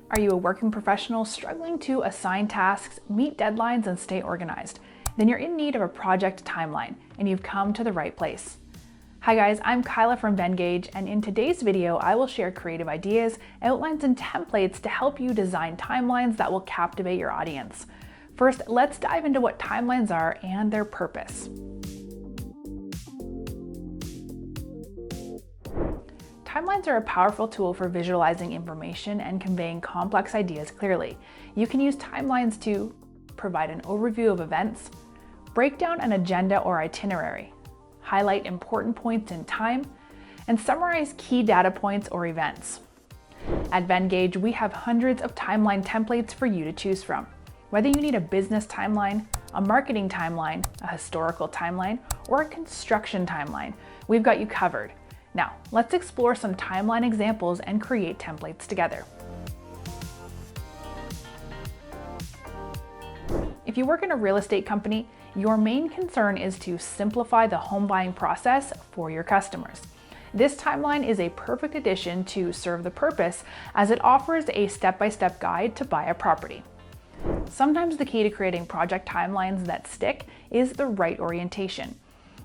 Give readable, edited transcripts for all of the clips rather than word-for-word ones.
Are you a working professional struggling to assign tasks, meet deadlines, and stay organized? Then you're in need of a project timeline, and you've come to the right place. Hi guys, I'm Kyla from Vengage, and in today's video, I will share creative ideas, outlines, and templates to help you design timelines that will captivate your audience. First, let's dive into what timelines are and their purpose. Timelines are a powerful tool for visualizing information and conveying complex ideas clearly. You can use timelines to provide an overview of events, break down an agenda or itinerary, highlight important points in time, and summarize key data points or events. At Vengage, we have hundreds of timeline templates for you to choose from. Whether you need a business timeline, a marketing timeline, a historical timeline, or a construction timeline, we've got you covered. Now, let's explore some timeline examples and create templates together. If you work in a real estate company, your main concern is to simplify the home buying process for your customers. This timeline is a perfect addition to serve the purpose, as it offers a step-by-step guide to buy a property. Sometimes the key to creating project timelines that stick is the right orientation.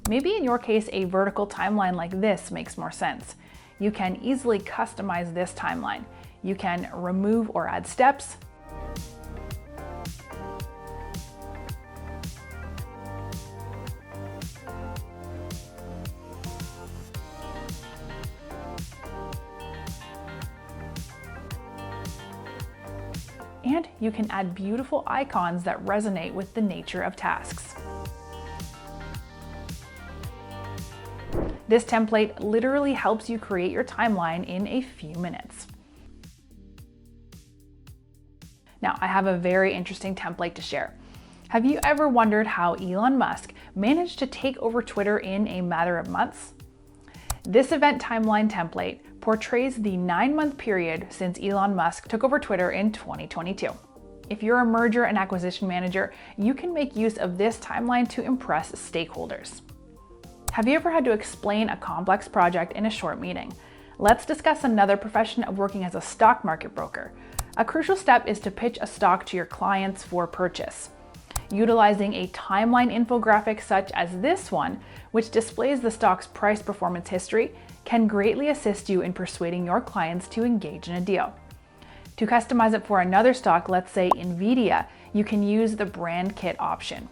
Maybe in your case, a vertical timeline like this makes more sense. You can easily customize this timeline. You can remove or add steps, and you can add beautiful icons that resonate with the nature of tasks. This template literally helps you create your timeline in a few minutes. Now, I have a very interesting template to share. Have you ever wondered how Elon Musk managed to take over Twitter in a matter of months? This event timeline template portrays the 9-month period since Elon Musk took over Twitter in 2022. If you're a merger and acquisition manager, you can make use of this timeline to impress stakeholders. Have you ever had to explain a complex project in a short meeting? Let's discuss another profession of working as a stock market broker. A crucial step is to pitch a stock to your clients for purchase. Utilizing a timeline infographic such as this one, which displays the stock's price performance history, can greatly assist you in persuading your clients to engage in a deal. To customize it for another stock, let's say Nvidia, you can use the brand kit option.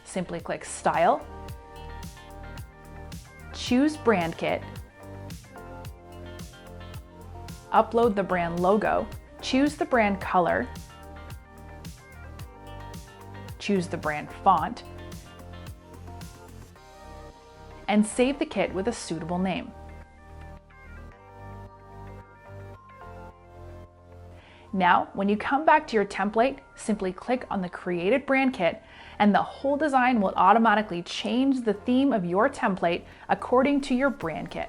Simply click Style, choose Brand Kit, upload the brand logo, choose the brand color, choose the brand font, and save the kit with a suitable name. Now, when you come back to your template, simply click on the created brand kit, and the whole design will automatically change the theme of your template according to your brand kit.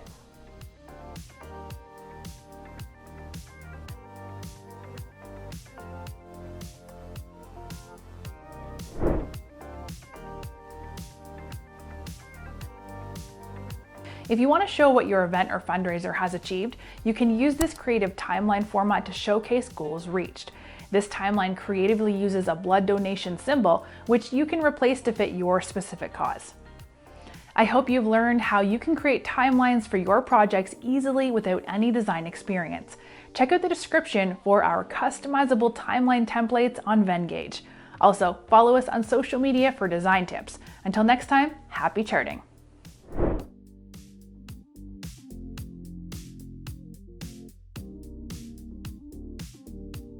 If you want to show what your event or fundraiser has achieved, you can use this creative timeline format to showcase goals reached. This timeline creatively uses a blood donation symbol, which you can replace to fit your specific cause. I hope you've learned how you can create timelines for your projects easily without any design experience. Check out the description for our customizable timeline templates on Vengage. Also, follow us on social media for design tips. Until next time, happy charting.